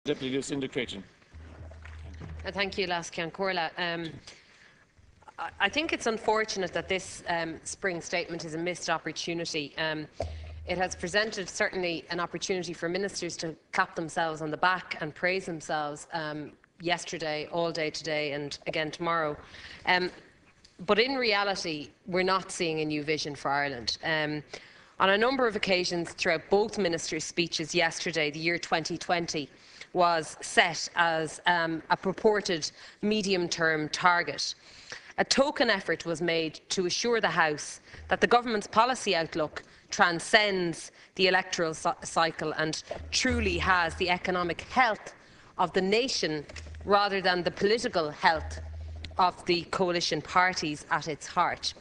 Deputy Lucinda Creighton. Thank you, Lascian Corla. I think it's unfortunate that this spring statement is a missed opportunity. It has presented certainly an opportunity for ministers to clap themselves on the back and praise themselves yesterday, all day today and again tomorrow. But in reality, we're not seeing a new vision for Ireland. On a number of occasions throughout both ministers' speeches yesterday, the year 2020 was set as a purported medium-term target. A token effort was made to assure the House that the government's policy outlook transcends the electoral cycle and truly has the economic health of the nation rather than the political health of the coalition parties at its heart.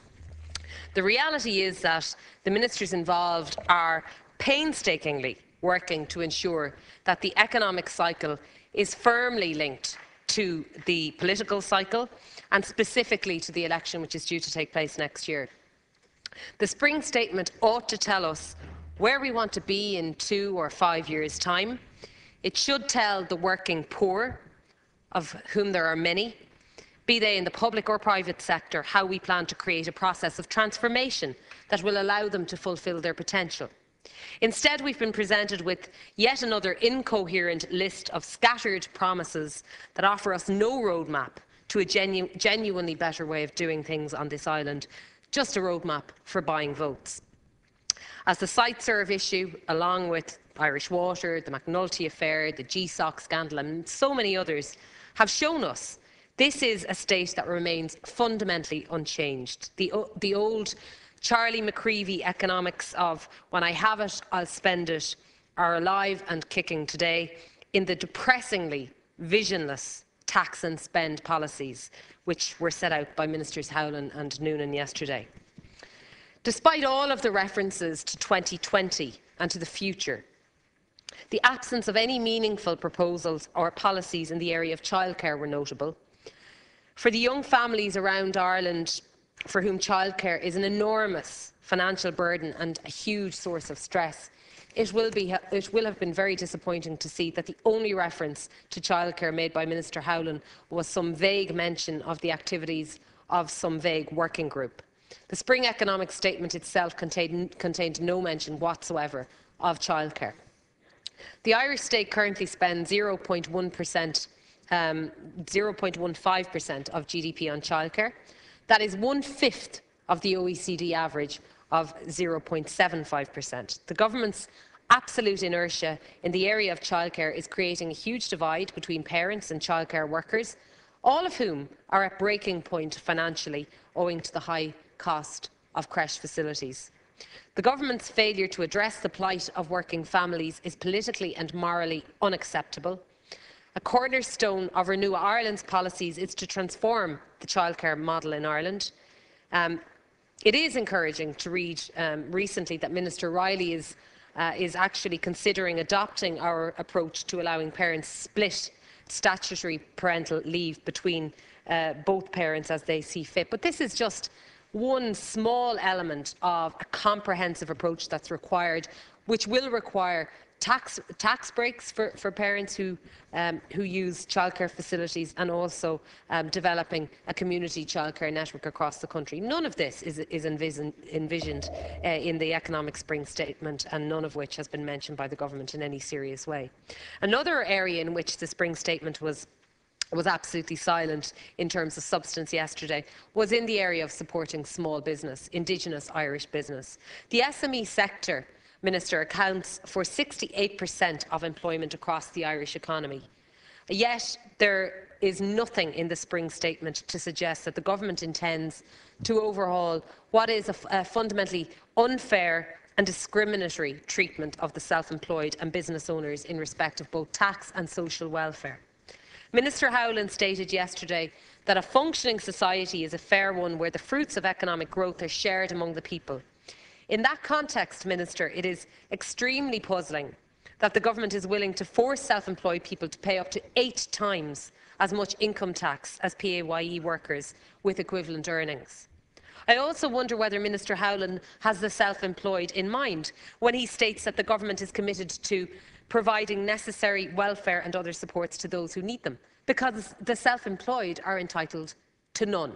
The reality is that the ministers involved are painstakingly working to ensure that the economic cycle is firmly linked to the political cycle and specifically to the election which is due to take place next year. The spring statement ought to tell us where we want to be in 2 or 5 years' time. It should tell the working poor, of whom there are many, be they in the public or private sector, how we plan to create a process of transformation that will allow them to fulfil their potential. Instead, we've been presented with yet another incoherent list of scattered promises that offer us no roadmap to a genuinely better way of doing things on this island, just a roadmap for buying votes. As the SiteServe issue, along with Irish Water, the McNulty affair, the GSOC scandal and so many others have shown us, this is a state that remains fundamentally unchanged. The old Charlie McCreevy economics of when I have it, I'll spend it are alive and kicking today in the depressingly visionless tax and spend policies which were set out by Ministers Howlin and Noonan yesterday. Despite all of the references to 2020 and to the future, the absence of any meaningful proposals or policies in the area of childcare were notable. For the young families around Ireland for whom childcare is an enormous financial burden and a huge source of stress, it will have been very disappointing to see that the only reference to childcare made by Minister Howlin was some vague mention of the activities of some vague working group. The spring economic statement itself contained no mention whatsoever of childcare. The Irish state currently spends 0.15% of GDP on childcare. That is 1/5 of the OECD average of 0.75%. The government's absolute inertia in the area of childcare is creating a huge divide between parents and childcare workers, all of whom are at breaking point financially owing to the high cost of creche facilities. The government's failure to address the plight of working families is politically and morally unacceptable. A cornerstone of Renew Ireland's policies is to transform the childcare model in Ireland. It is encouraging to read recently that Minister Riley is actually considering adopting our approach to allowing parents split statutory parental leave between both parents as they see fit. But this is just one small element of a comprehensive approach that's required, which will require tax breaks for parents who use childcare facilities and also developing a community childcare network across the country. None of this is envisioned in the economic spring statement, and none of which has been mentioned by the government in any serious way. Another area in which the spring statement was absolutely silent in terms of substance yesterday was in the area of supporting small business, Indigenous Irish business. The SME sector, Minister, accounts for 68% of employment across the Irish economy. Yet there is nothing in the spring statement to suggest that the government intends to overhaul what is a fundamentally unfair and discriminatory treatment of the self-employed and business owners in respect of both tax and social welfare. Minister Howlin stated yesterday that a functioning society is a fair one where the fruits of economic growth are shared among the people. In that context, Minister, it is extremely puzzling that the government is willing to force self-employed people to pay up to 8 times as much income tax as PAYE workers with equivalent earnings. I also wonder whether Minister Howlin has the self-employed in mind when he states that the government is committed to providing necessary welfare and other supports to those who need them, because the self-employed are entitled to none.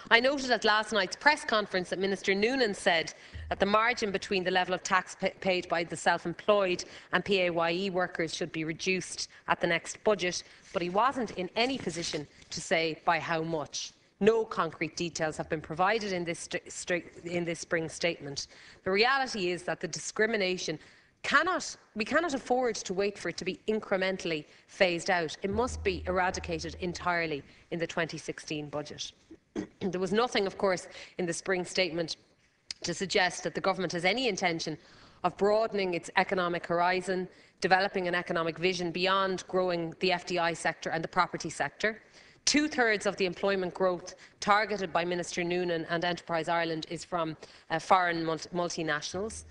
I noted at last night's press conference that Minister Noonan said that the margin between the level of tax paid by the self-employed and PAYE workers should be reduced at the next budget, but he wasn't in any position to say by how much. No concrete details have been provided in this spring statement. The reality is that the discrimination we cannot afford to wait for it to be incrementally phased out. It must be eradicated entirely in the 2016 budget. There was nothing, of course, in the spring statement to suggest that the government has any intention of broadening its economic horizon, developing an economic vision beyond growing the FDI sector and the property sector. Two-thirds of the employment growth targeted by Minister Noonan and Enterprise Ireland is from foreign multinationals.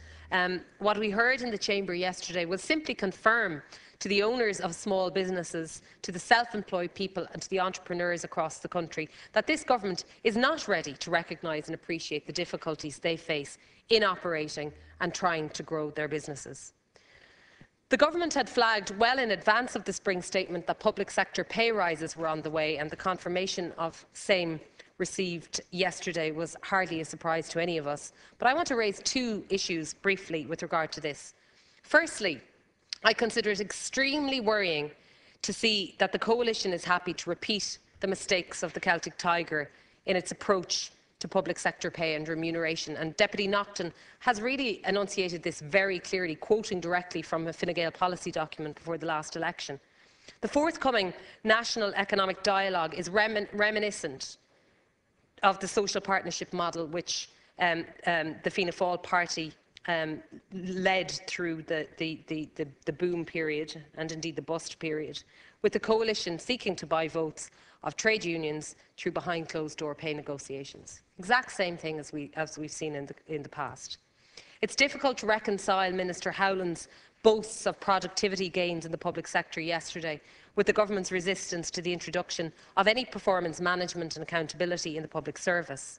What we heard in the Chamber yesterday will simply confirm to the owners of small businesses, to the self-employed people and to the entrepreneurs across the country that this government is not ready to recognise and appreciate the difficulties they face in operating and trying to grow their businesses. The government had flagged well in advance of the spring statement that public sector pay rises were on the way, and the confirmation of same received yesterday was hardly a surprise to any of us. But I want to raise two issues briefly with regard to this. Firstly, I consider it extremely worrying to see that the coalition is happy to repeat the mistakes of the Celtic Tiger in its approach to public sector pay and remuneration, and Deputy Naughton has really enunciated this very clearly, quoting directly from a Fine Gael policy document before the last election. The forthcoming national economic dialogue is reminiscent of the social partnership model which the Fianna Fáil party led through the boom period and indeed the bust period, with the coalition seeking to buy votes of trade unions through behind closed door pay negotiations. Exact same thing as we've seen in the past. It's difficult to reconcile Minister Howland's boasts of productivity gains in the public sector yesterday with the government's resistance to the introduction of any performance management and accountability in the public service.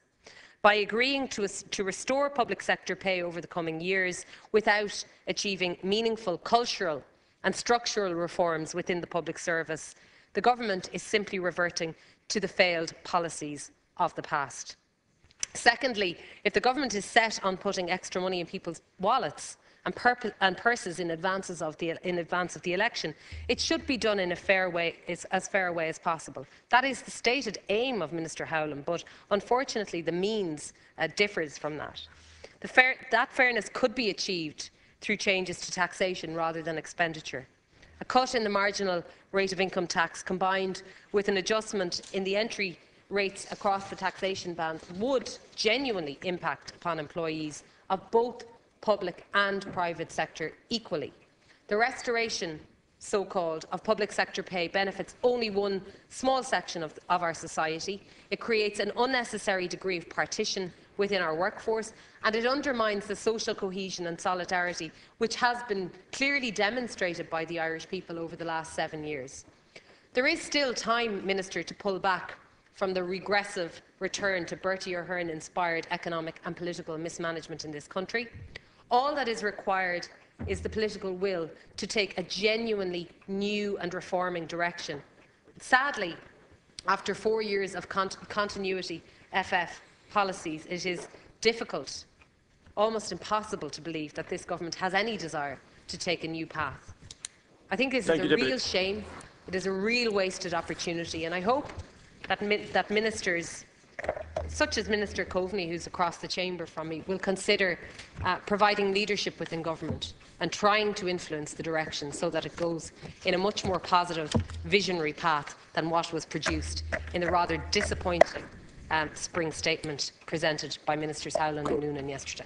By agreeing to restore public sector pay over the coming years without achieving meaningful cultural and structural reforms within the public service, the government is simply reverting to the failed policies of the past. Secondly, if the government is set on putting extra money in people's wallets and purses in advance of the election, it should be done in as fair a way as possible. That is the stated aim of Minister Howland, but unfortunately the means differs from that. That fairness could be achieved through changes to taxation rather than expenditure. A cut in the marginal rate of income tax combined with an adjustment in the entry rates across the taxation band would genuinely impact upon employees of both public and private sector equally. The restoration, so-called, of public sector pay benefits only one small section of our society. It creates an unnecessary degree of partition within our workforce, and it undermines the social cohesion and solidarity which has been clearly demonstrated by the Irish people over the last 7 years. There is still time, Minister, to pull back from the regressive return to Bertie Ahern-inspired economic and political mismanagement in this country. All that is required is the political will to take a genuinely new and reforming direction. Sadly, after 4 years of continuity FF policies, it is difficult, almost impossible to believe that this government has any desire to take a new path. I think this is a real shame. It is a real wasted opportunity, and I hope that ministers, such as Minister Coveney, who's across the chamber from me, will consider providing leadership within government and trying to influence the direction so that it goes in a much more positive, visionary path than what was produced in the rather disappointing spring statement presented by Ministers Howland and Noonan yesterday.